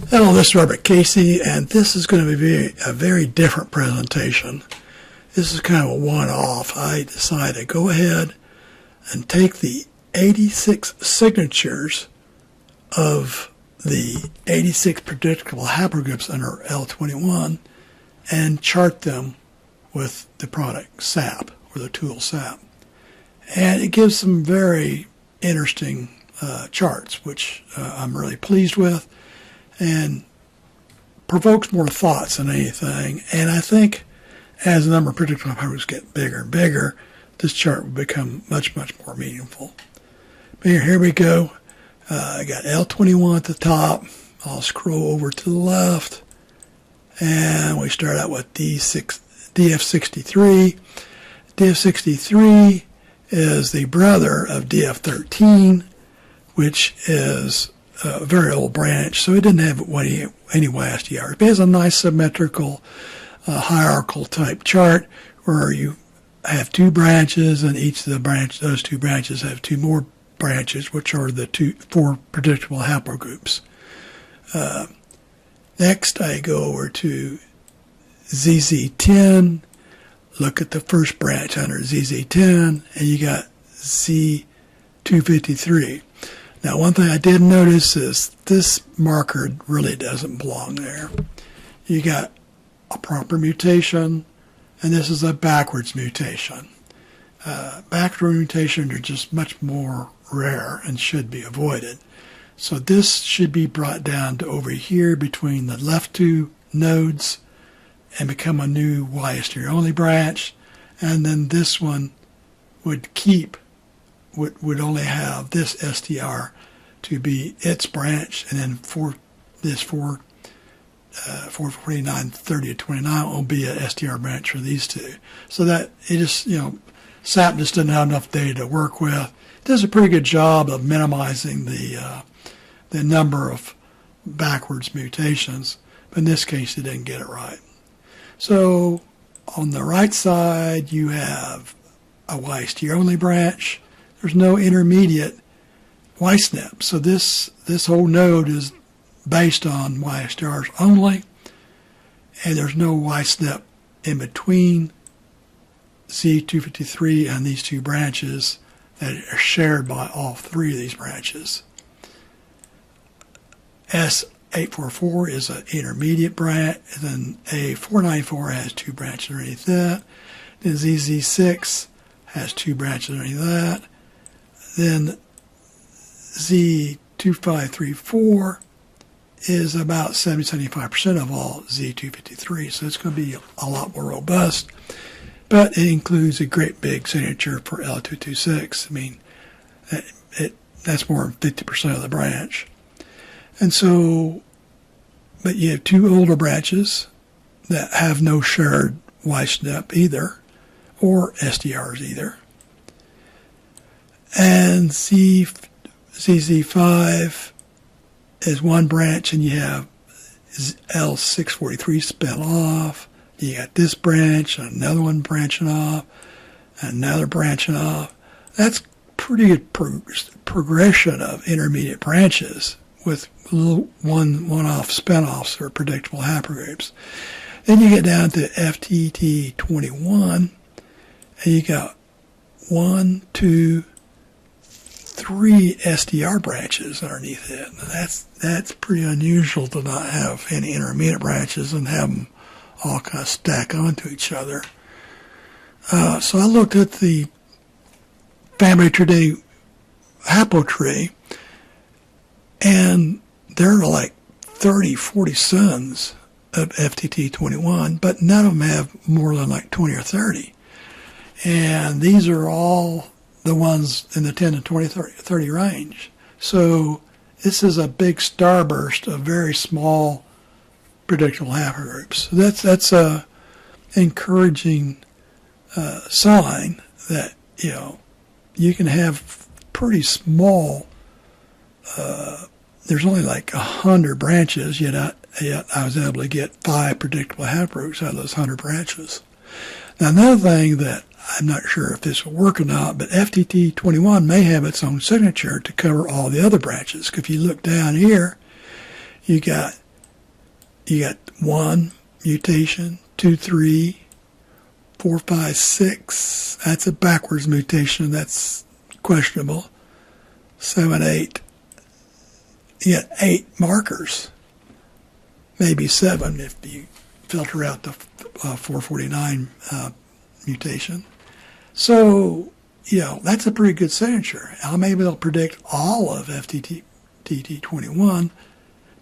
Hello, this is Robert Casey, and this is going to be a very different presentation. This is kind of a one-off. I decided to go ahead and take the 86 signatures of the 86 predictable haplogroups under R-L21 and chart them with the product SAPP, or the tool SAPP. And it gives some very interesting charts, which I'm really pleased with, and provokes more thoughts than anything. And I think as the number of predictable haplogroups get bigger and bigger, this chart will become much, much more meaningful. But here we go. I got L21 at the top. I'll scroll over to the left, and we start out with DF63. DF63 is the brother of DF13, which is a very old branch, so it didn't have any YSTR. It has a nice symmetrical hierarchical type chart where you have two branches, and each of those two branches have two more branches, which are the four predictable haplogroups. Next, I go over to ZZ10. Look at the first branch under ZZ10, and you got Z253. Now, one thing I did notice is this marker really doesn't belong there. You got a proper mutation, and this is a backwards mutation. Backward mutations are just much more rare and should be avoided. So this should be brought down to over here between the left two nodes and become a new YSTR only branch, and then this one would would only have this STR to be its branch, and then this 449, 30 to 29 will be a STR branch for these two. So that it just, SAPP just didn't have enough data to work with. It does a pretty good job of minimizing the number of backwards mutations, but in this case it didn't get it right. So on the right side you have a YSTR only branch. There's no intermediate YSNP. So this whole node is based on YSTRs only, and there's no YSNP in between Z253 and these two branches that are shared by all three of these branches. S844 is an intermediate branch, and then A494 has two branches underneath that. Then ZZ6 has two branches underneath that. Then Z2534 is about 70-75% of all Z253, so it's going to be a lot more robust. But it includes a great big signature for L226. I mean, that's more than 50% of the branch. And so, but you have two older branches that have no shared YSNP either, or STRs either. And ZZ5 is one branch, and you have L643 spin off. You got this branch, and another one branching off, and another branching off. That's pretty good progression of intermediate branches with little one-off spin-offs or predictable haplogroups. Then you get down to FTT21, and you got 1, 2, 3 STR branches underneath it. And that's pretty unusual to not have any intermediate branches and have them all kind of stack onto each other. So I looked at the family tree haplotree, and there are like 30, 40 sons of FTT21, but none of them have more than like 20 or 30. And these are all the ones in the 10 to 20, 30 range. So this is a big starburst of very small predictable haplogroups. So that's a encouraging sign that you can have pretty small. There's only like 100 branches, yet I was able to get 5 predictable haplogroups out of those 100 branches. Now, another thing that I'm not sure if this will work or not, but FTT21 may have its own signature to cover all the other branches. If you look down here, you got you got 1 mutation, 2, 3, 4, 5, 6. That's a backwards mutation. That's questionable. 7, 8. You got 8 markers. Maybe 7 if you filter out the 449 mutation. So, that's a pretty good signature. I'm able to predict all of FTT21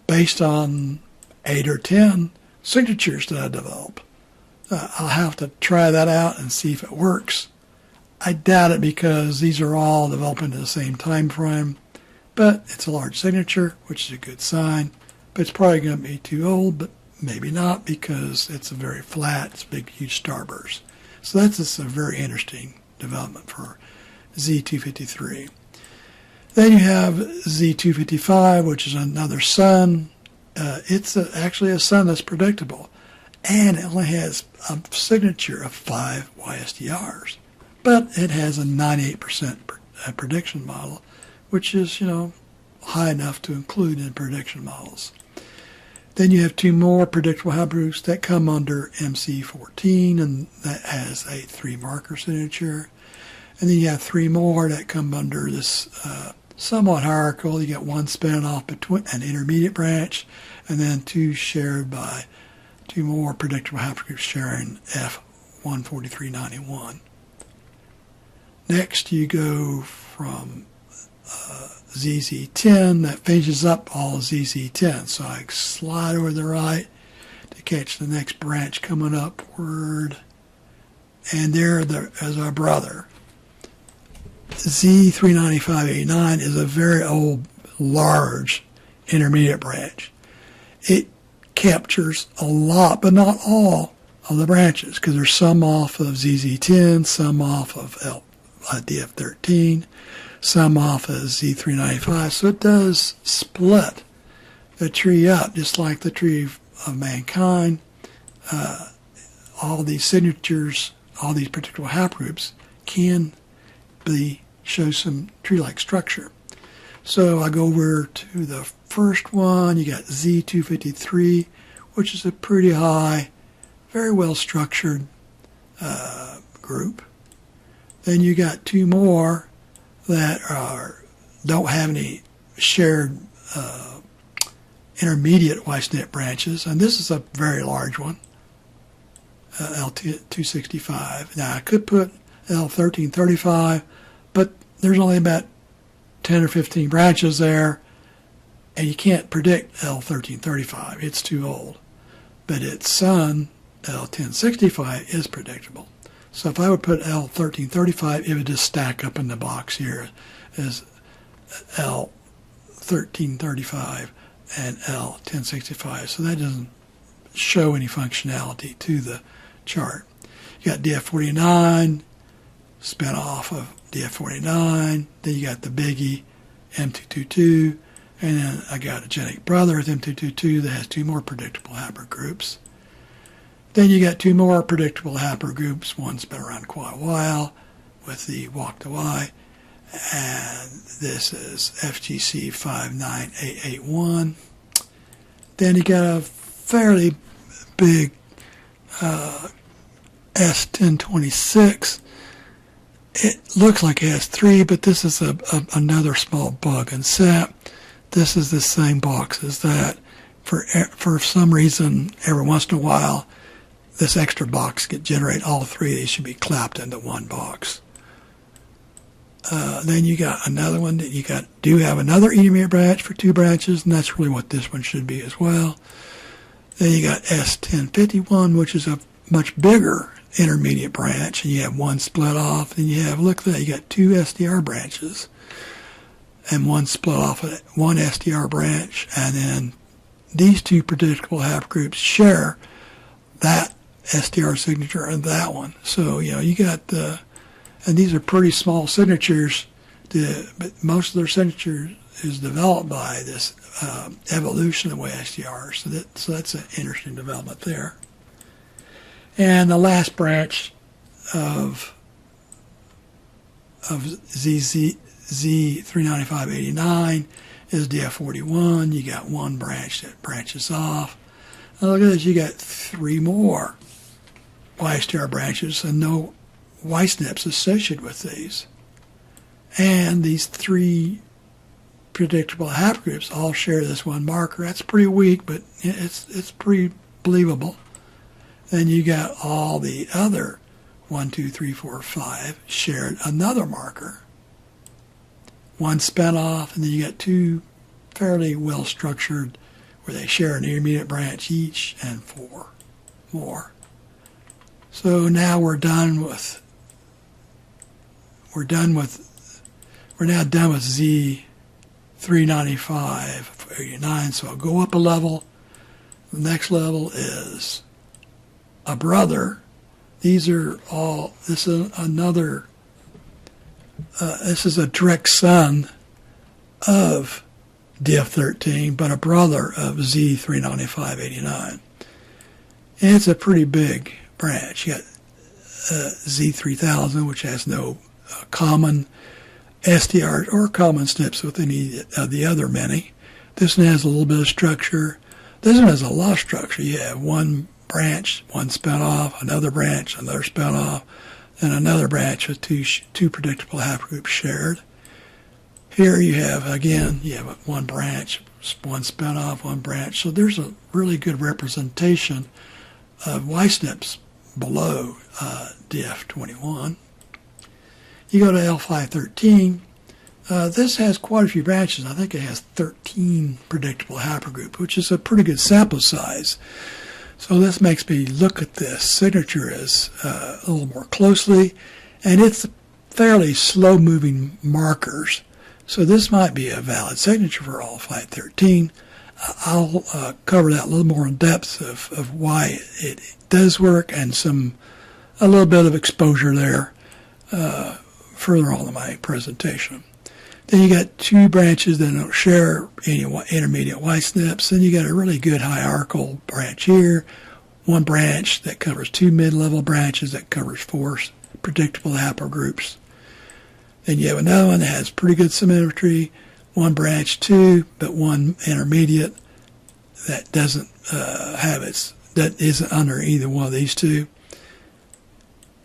based on 8 or 10 signatures that I develop. I'll have to try that out and see if it works. I doubt it because these are all developing at the same time frame, but it's a large signature, which is a good sign. But it's probably going to be too old, but maybe not because it's a very flat, it's a big, huge starburst. So that's just a very interesting development for Z253. Then you have Z255, which is another sun. It's actually a sun that's predictable, and it only has a signature of 5 YSTRs. But it has a 98% prediction model, which is, high enough to include in prediction models. Then you have 2 more predictable haplogroups that come under MC14, and that has a 3 marker signature. And then you have 3 more that come under this somewhat hierarchical. You got 1 spinning off between an intermediate branch, and then 2 shared by 2 more predictable haplogroups sharing F14391. Next, you go from ZZ10 that finishes up all ZZ10. So I slide over to the right to catch the next branch coming upward. And there is our brother. Z39589 is a very old, large intermediate branch. It captures a lot, but not all, of the branches, because there's some off of ZZ10, some off of DF13, some off of Z395. So it does split the tree up, just like the tree of mankind. All these signatures, all these particular haplogroups can show some tree-like structure. So I go over to the first one. You got Z253, which is a pretty high, very well structured group. Then you got 2 more that don't have any shared intermediate YSNP branches, and this is a very large one, L265. Now I could put L1335, but there's only about 10 or 15 branches there, and you can't predict L1335. It's too old. But its son, L1065, is predictable. So if I would put L1335, it would just stack up in the box here as L1335 and L1065. So that doesn't show any functionality to the chart. You got DF49, spin off of DF49. Then you got the biggie, M222. And then I got a genetic brother with M222 that has 2 more predictable haplogroups. Then you got 2 more predictable haplogroups. One's been around quite a while with the walk to Y. And this is FGC 59881. Then you got a fairly big S1026. It looks like it has 3, but this is another small bug in SAPP. This is the same box as that. For some reason, every once in a while, this extra box could generate all 3 of these should be clapped into one box. Then you got another one that you do have another intermediate branch for 2 branches, and that's really what this one should be as well. Then you got S1051, which is a much bigger intermediate branch, and you have 1 split off. Then you have, look at that, you got 2 SDR branches, and 1 split off of 1 SDR branch, and then these 2 predictable haplogroups share that SDR signature and that one. So, you got and these are pretty small signatures, but most of their signature is developed by this evolution of YSTR. So that's an interesting development there. And the last branch of Z39589 is DF41. You got 1 branch that branches off. Now look at this, you got 3 more YSTR branches and no YSNPs associated with these. And these 3 predictable haplogroups all share this one marker. That's pretty weak, but it's pretty believable. Then you got all the other 1, 2, 3, 4, 5 shared another marker. 1 spun off, and then you got 2 fairly well structured where they share an intermediate branch each, and 4 more. So now we're now done with Z395/89. So I'll go up a level. The next level is a brother. These are all, this is another, this is a direct son of DF13, but a brother of Z395/89. And it's a pretty big branch. You got Z3000, which has no common STR or common SNPs with any of the other many. This one has a little bit of structure. This one has a lot of structure. You have 1 branch, 1 spun off, another branch, another spun off, and another branch with two predictable haplogroups shared. Here you have, again, you have 1 branch, 1 spun off, 1 branch. So there's a really good representation of YSNPs below DF21. You go to L513. This has quite a few branches. I think it has 13 predictable haplogroups, which is a pretty good sample size. So this makes me look at this signature as a little more closely, and it's fairly slow-moving markers. So this might be a valid signature for L513. I'll cover that a little more in depth of why it does work and a little bit of exposure there further on in my presentation. Then you got 2 branches that don't share any intermediate YSNPs. Then you got a really good hierarchical branch here. 1 branch that covers 2 mid-level branches that covers 4 predictable haplogroups. Then you have another one that has pretty good symmetry. 1 branch 2, but 1 intermediate that doesn't that isn't under either one of these 2.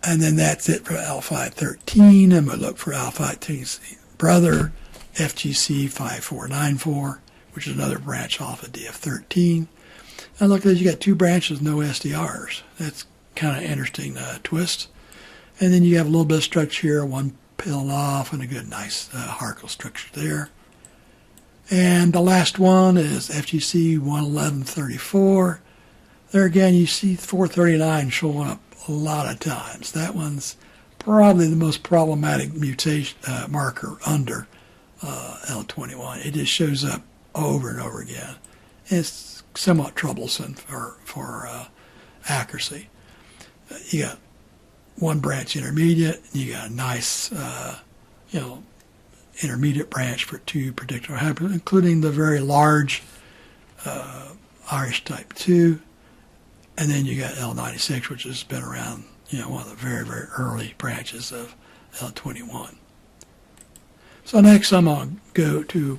And then that's it for L513. I'm going to look for L513's brother, FGC 5494, which is another branch off of DF13. And look at this, you got 2 branches, no SDRs. That's kind of interesting twist. And then you have a little bit of structure here, 1 peeling off, and a good, nice hierarchical structure there. And the last one is FGC 11134. There again, you see 439 showing up a lot of times. That one's probably the most problematic mutation marker under L21. It just shows up over and over again. It's somewhat troublesome for accuracy. You got 1 branch intermediate, and you got a nice, intermediate branch for 2 predictable haplogroups, including the very large Irish type 2. And then you got L96, which has been around, one of the very, very early branches of L21. So next I'm going to go to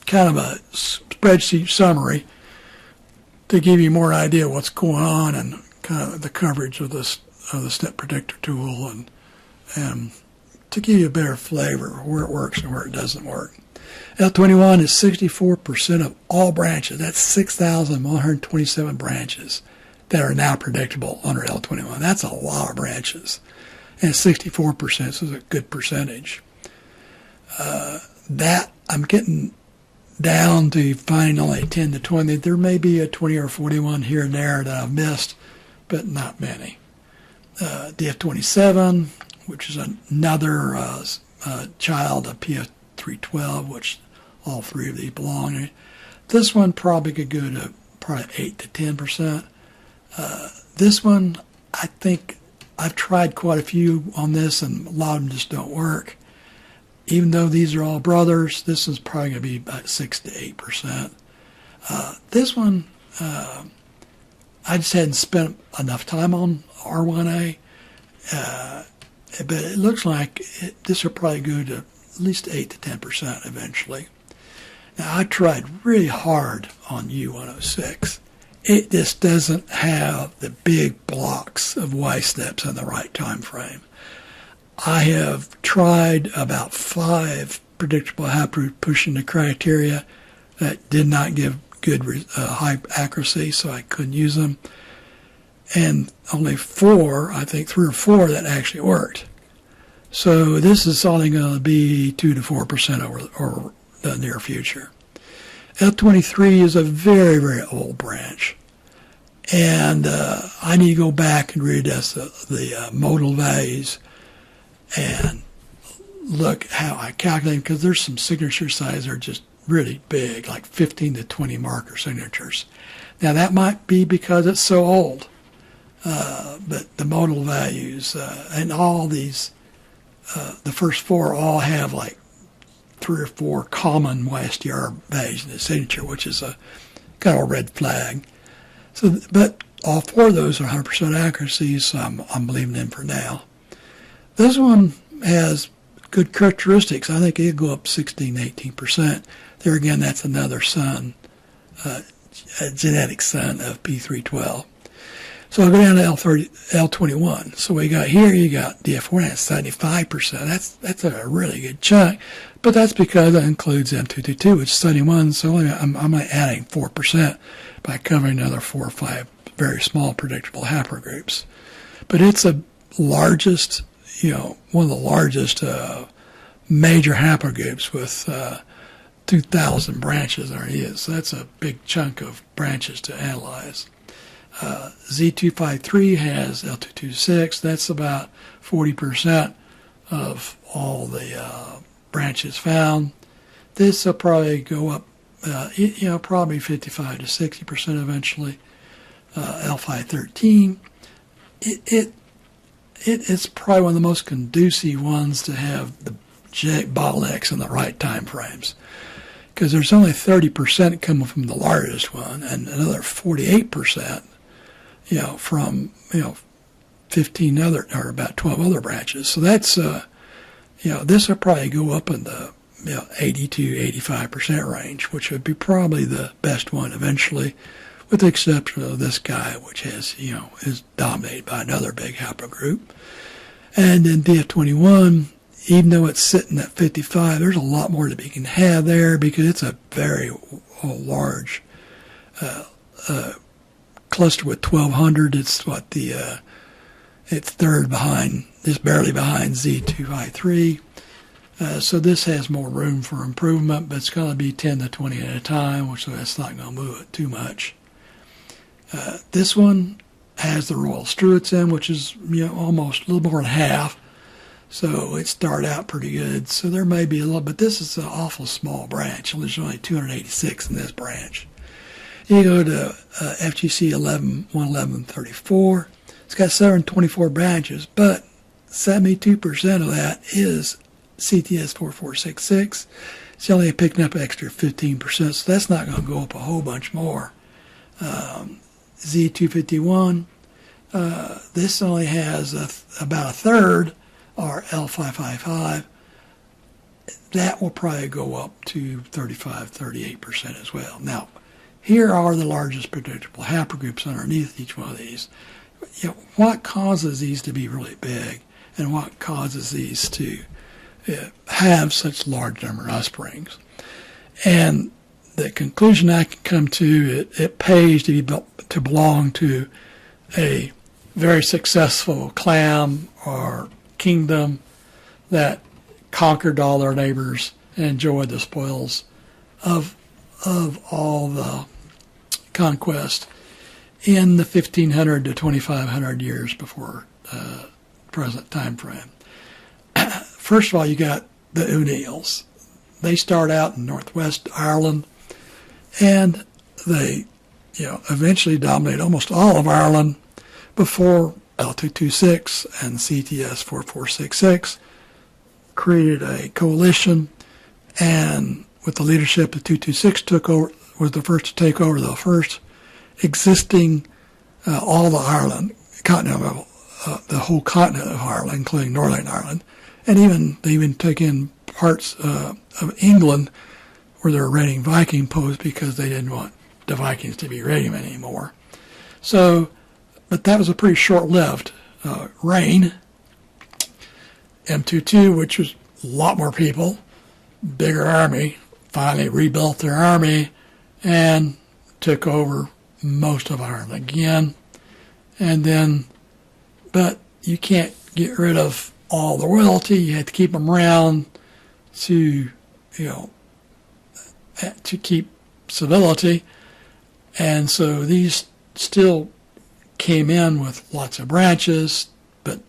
kind of a spreadsheet summary to give you more idea of what's going on and kind of the coverage of the SNP predictor tool and to give you a better flavor of where it works and where it doesn't work. L21 is 64% of all branches. That's 6,127 branches that are now predictable under L21. That's a lot of branches. And 64%, so it's a good percentage. That I'm getting down to finding only 10 to 20. There may be a 20 or 41 here and there that I've missed, but not many. DF27, which is another child of PF312, which all 3 of these belong in. This one probably could go to probably 8 to 10%. This one, I think I've tried quite a few on this, and a lot of them just don't work. Even though these are all brothers, this is probably going to be about 6 to 8%. This one, I just hadn't spent enough time on R1A, but it looks like this will probably go to at least 8 to 10% eventually. Now, I tried really hard on U106. it just doesn't have the big blocks of YSNPs in the right time frame. I have tried about 5 predictable haplogroups pushing the criteria that did not give good high accuracy, so I couldn't use them. And only 4, I think 3 or 4 that actually worked. So this is only going to be 2 to 4% over the near future. L23 is a very, very old branch. And I need to go back and readjust the modal values and look how I calculate them, because there's some signature sizes that are just really big, like 15 to 20 marker signatures. Now that might be because it's so old, but the modal values and all these, the first 4 all have like 3 or 4 common YSTR values in the signature, which is a kind of a red flag. So, but all 4 of those are 100% accuracy, so I'm believing them for now. This one has good characteristics. I think it'll go up 16, 18%. There again, that's another son, a genetic son of P312. So I'll go down to L21. So we got here, you got DF4, that's 75%. That's a really good chunk, but that's because that includes M222, which is 71. So I'm adding 4% by covering another 4 or 5 very small predictable haplogroups. But it's the largest, one of the largest major haplogroups with 2,000 branches there is. So that's a big chunk of branches to analyze. Z253 has L226. That's about 40% of all the branches found. This will probably go up, probably 55 to 60% eventually. L513, it's probably one of the most conducive ones to have the bottlenecks in the right time frames, because there's only 30% coming from the largest one and another 48%, from 15 other, or about 12 other branches. So that's this will probably go up in the 80 to 85% range, which would be probably the best one eventually, with the exception of this guy, which has, is dominated by another big haplogroup. And in DF21, even though it's sitting at 55, there's a lot more that we can have there, because it's a very large cluster with 1,200. It's what it's third behind, it's barely behind Z253. So this has more room for improvement, but it's going to be 10 to 20 at a time, which that's not going to move it too much. This one has the Royal Struitzen, which is almost a little more than half. So it started out pretty good. So there may be a little, but this is an awful small branch. There's only 286 in this branch. You go to FGC 11134. It's got 724 branches, but 72% of that is CTS 4466. It's only picking up extra 15%, so that's not going to go up a whole bunch more. Z251, this only has about a third, or L555. That will probably go up to 35, 38% as well. Now, here are the largest predictable haplogroups underneath each one of these. What causes these to be really big, and what causes these to have such large number of unsprings? And the conclusion I can come to, it pays to belong to a very successful clan or kingdom that conquered all their neighbors and enjoyed the spoils of all the conquest in the 1500 to 2500 years before present time frame. First of all, you got the O'Neills. They start out in northwest Ireland, and they eventually dominate almost all of Ireland before L226 and CTS 4466 created a coalition, and with the leadership of 226 took over, was the first to take over the first existing all the Ireland continent, the whole continent of Ireland, including Northern Ireland, and they even took in parts of England where they were raiding Viking posts because they didn't want the Vikings to be raiding anymore. So, but that was a pretty short-lived reign. M22, which was a lot more people, bigger army, finally rebuilt their army and took over most of Ireland again. And then, but you can't get rid of all the royalty. You had to keep them around to, to keep civility. And so these still came in with lots of branches, but,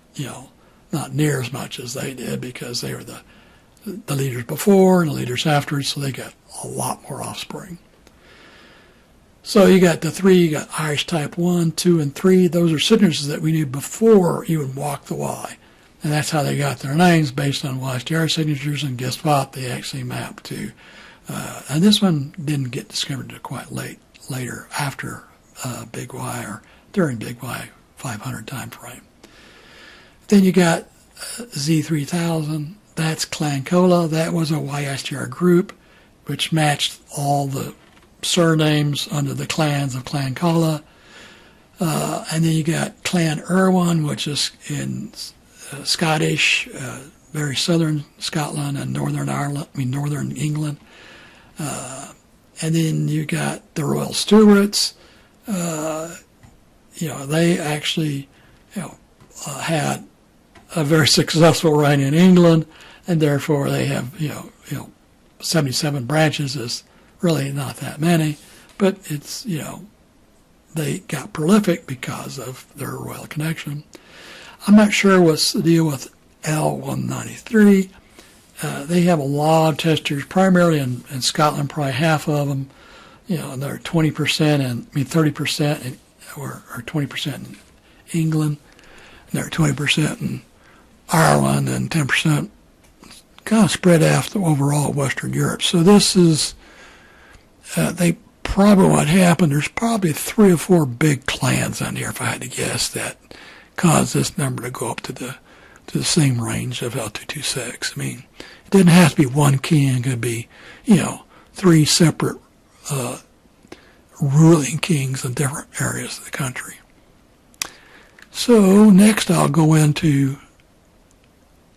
not near as much as they did because they were the leaders before and the leaders afterwards, so they got a lot more offspring. So you got the three, you got Irish type 1, 2, and 3. Those are signatures that we knew before you would walk the Y. And that's how they got their names, based on YSTR signatures, and guess what? They actually mapped to. And this one didn't get discovered until quite later, after Big Y, or during Big Y 500 time frame. Then you got Z3000. That's Clan Cola. That was a YSTR group, which matched all the surnames under the clans of Clan Cola. And then you got Clan Irwin, which is in Scottish, very southern Scotland and northern England. And then you got the Royal Stuarts. They actually, had a very successful reign in England, and therefore they have, 77 branches is really not that many, but it's, they got prolific because of their royal connection. I'm not sure what's the deal with L193. They have a lot of testers, primarily in Scotland, probably half of them, and they're 20% and 30% or 20% in England, and they're 20% in Ireland, and 10% kind of spread out overall Western Europe. So this is, they probably what happened, there's probably 3 or 4 big clans on here, if I had to guess, that caused this number to go up to the same range of L226. I mean, it didn't have to be one king. It could be, 3 separate ruling kings in different areas of the country. So next I'll go into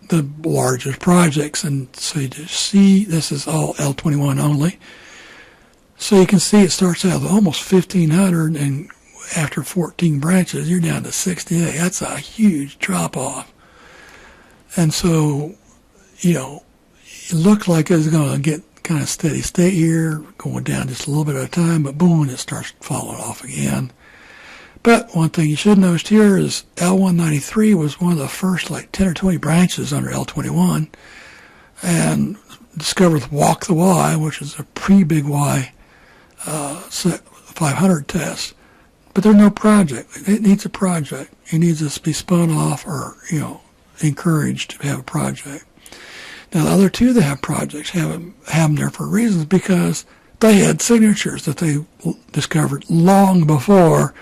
the largest projects, and so you just see this is all L21 only. So you can see it starts out with almost 1,500, and after 14 branches, you're down to 68. That's a huge drop off. And so, it looked like it was going to get kind of steady state here, going down just a little bit at a time, but boom, it starts falling off again. But one thing you should notice here is L193 was one of the first 10 or 20 branches under L21, and discovered with Walk the Y, which is a pre-Big Y 500 test. But there's no project. It needs a project. It needs to be spun off or, encouraged to have a project. Now, the other two that have projects have them there for reasons, because they had signatures that they discovered long before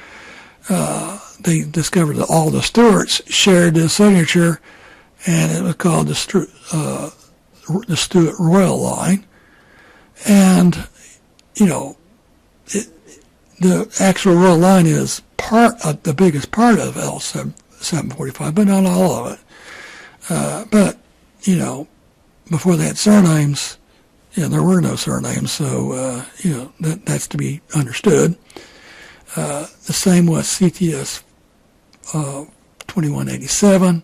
they discovered that all the Stuarts shared this signature, and it was called the Stuart Royal Line. And, the actual royal line is the biggest part of L745, but not all of it. But, before they had surnames, there were no surnames, so, that's to be understood. The same with CTS 2187.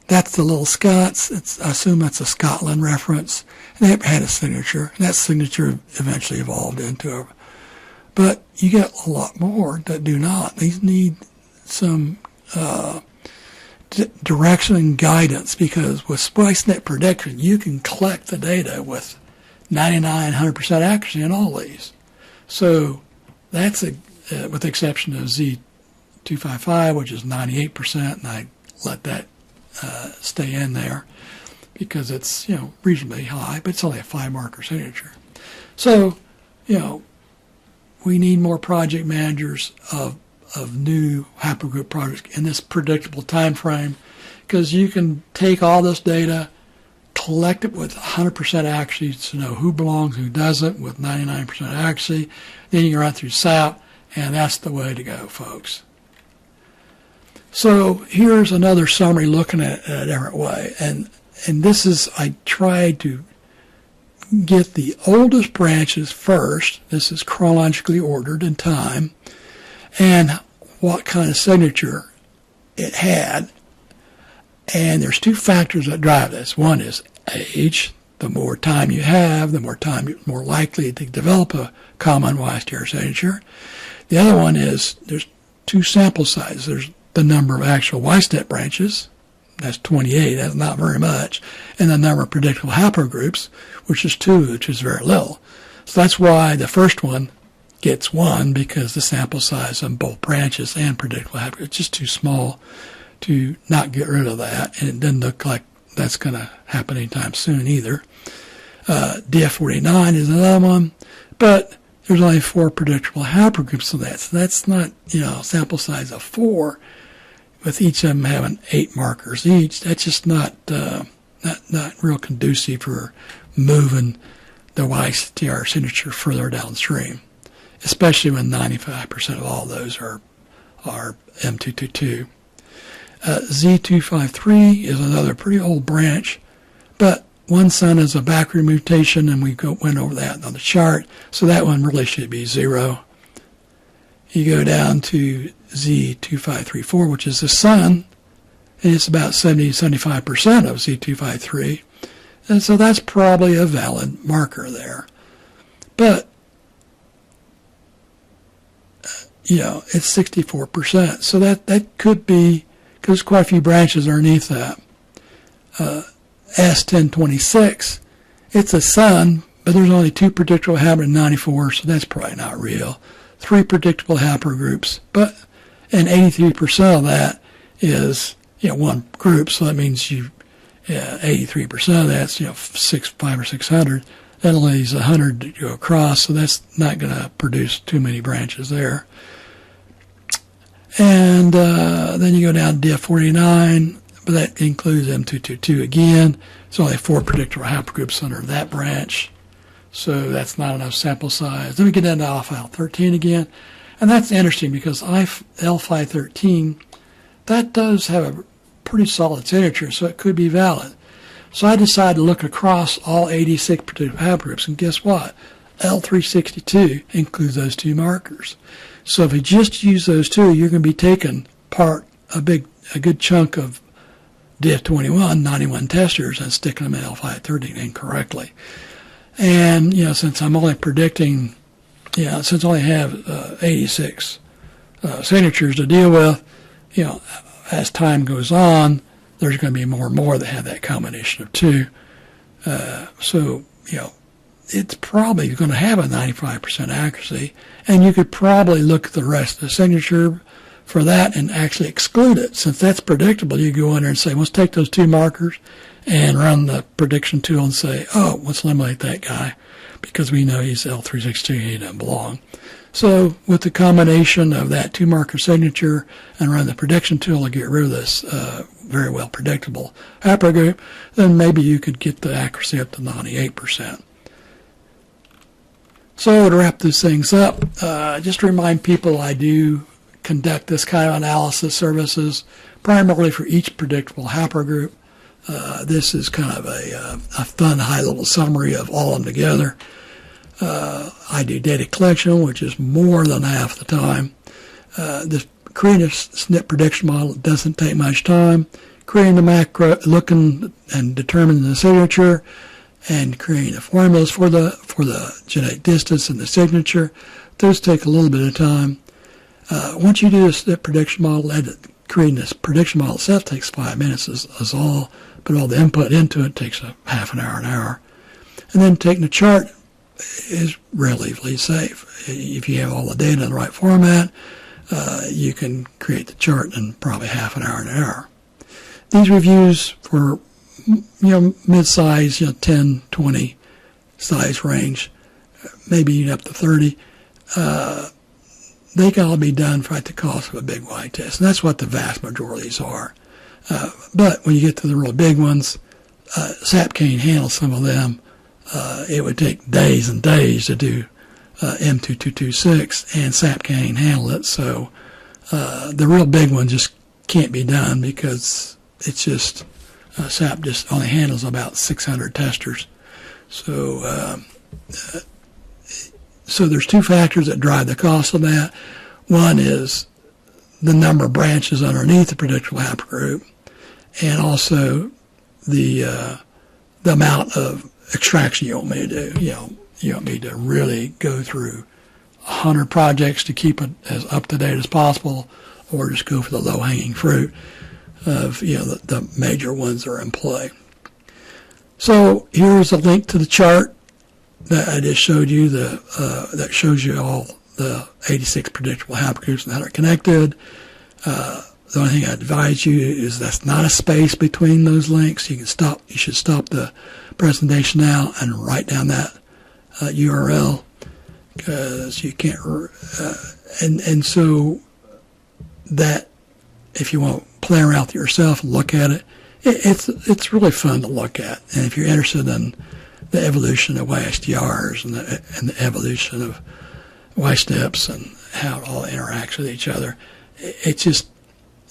That's the Little Scots. I assume that's a Scotland reference. And they had a signature. And that signature eventually evolved into a... But you get a lot more that do not. These need some direction and guidance, because with SPICENet prediction, you can collect the data with 99-100% accuracy in all these. So that's with the exception of Z255, which is 98%, and I let that stay in there because it's, reasonably high, but it's only a 5-marker signature. So, we need more project managers of new haplogroup projects in this predictable time frame, because you can take all this data, collect it with 100% accuracy to know who belongs, who doesn't, with 99% accuracy. Then you can run through SAPP, and that's the way to go, folks. So here's another summary looking at it in a different way. And this is, I tried to get the oldest branches first. This is chronologically ordered in time, and what kind of signature it had. And there's two factors that drive this. One is age. The more time you have, the more time you're more likely to develop a common YSTR signature. The other one is there's two sample sizes. There's the number of actual YSNP branches. That's 28. That's not very much. And the number of predictable haplogroups, which is 2, which is very little. So that's why the first one gets 1, because the sample size on both branches and predictable haplogroups is just too small to not get rid of that. And it doesn't look like that's going to happen anytime soon either. DF49 is another one, but there's only 4 predictable haplogroups of that. So that's not, sample size of 4, with each of them having 8 markers each. That's just not real conducive for moving the YSTR signature further downstream, especially when 95% of all those are M222. Z253 is another pretty old branch, but one son is a backward mutation, and we went over that on the chart, so that one really should be 0. You go down to Z2534, which is the son, and it's about 70-75% of Z253, and so that's probably a valid marker there. But it's 64%, so that could be, because there's quite a few branches underneath that. S1026, it's a son, but there's only 2 predictable haplogroups in 94, so that's probably not real. 3 predictable haplogroups, and 83% of that is one group, so that means 83% of that's 500 or 600. That only leaves 100 to go across, so that's not going to produce too many branches there. And then you go down to DF49, but that includes M222 again. It's only 4 predictable haplogroups under that branch, so that's not enough sample size. Then we get down to L513 again, and that's interesting because L513, that does have a pretty solid signature, so it could be valid. So I decided to look across all 86 predictable haplogroups, and guess what? L362 includes those 2 markers. So if you just use those 2, you're going to be taking a good chunk of DF21, 91 testers, and sticking them in L513 incorrectly. And, since I'm only predicting, since I only have 86 signatures to deal with, as time goes on, there's going to be more and more that have that combination of 2. So, it's probably going to have a 95% accuracy, and you could probably look at the rest of the signature for that and actually exclude it. Since that's predictable, you go in there and say, let's take those 2 markers and run the prediction tool and say, oh, let's eliminate that guy because we know he's L362, he doesn't belong. So with the combination of that 2 marker signature and run the prediction tool to get rid of this very well predictable haplogroup, then maybe you could get the accuracy up to 98%. So to wrap these things up, just to remind people, I do conduct this kind of analysis services primarily for each predictable haplogroup. This is kind of a fun high-level summary of all of them together. I do data collection, which is more than half the time. Creating a SNP prediction model doesn't take much time. Creating the macro, looking and determining the signature, and creating the formulas for the genetic distance and the signature, those take a little bit of time. Once you do a SNP prediction model, creating this prediction model itself takes 5 minutes is all, but all the input into it takes a half an hour. And then taking the chart is relatively safe. If you have all the data in the right format, you can create the chart in probably half an hour. These reviews for mid-size, 10, 20 size range, maybe even up to 30, they can all be done for at the cost of a big Y test, and that's what the vast majority of these are. But when you get to the real big ones, SAPP can't handle some of them. It would take days and days to do M2226, and SAPP can't handle it. So the real big one just can't be done because it's just SAPP just only handles about 600 testers. So so there's two factors that drive the cost of that. One is the number of branches underneath the predictable haplogroup, and also the amount of extraction you want me to do. You want me to really go through 100 projects to keep it as up to date as possible, or just go for the low hanging fruit of the major ones that are in play. So here's a link to the chart that I just showed you. That shows you all the 86 predictable haplogroups and how they're connected. The only thing I advise you is that's not a space between those links. You should stop the presentation now and write down that URL, because you can't. And so that if you want to play around with it yourself and look at it, it's really fun to look at. And if you're interested in the evolution of YSTRs and the evolution of YSNPs and how it all interacts with each other, it's just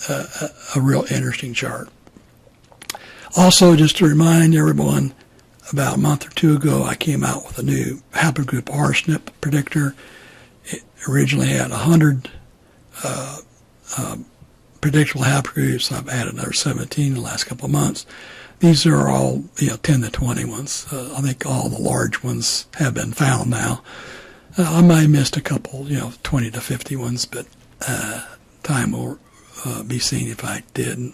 a real interesting chart. Also, just to remind everyone, about a month or two ago, I came out with a new haplogroup R-SNP predictor. It originally had 100 predictable haplogroups. I've added another 17 in the last couple of months. These are all 10 to 20 ones. I think all the large ones have been found now. I might have missed a couple, 20 to 50 ones, but time will be seen if I didn't.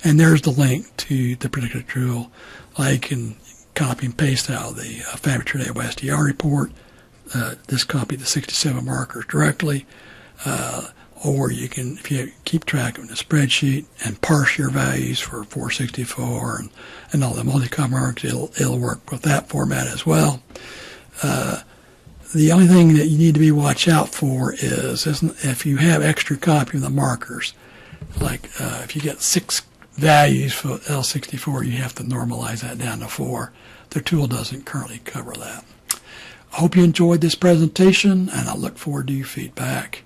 And there's the link to the predictor tool. I can copy and paste out of the Fabric YSTR report. Just copy the 67 markers directly. Or you can, if you keep track of the spreadsheet and parse your values for 464 and all the multi-column markers, it'll work with that format as well. The only thing that you need to be watch out for is if you have extra copy of the markers, like if you get 6 values for L64, you have to normalize that down to 4. The tool doesn't currently cover that. I hope you enjoyed this presentation, and I look forward to your feedback.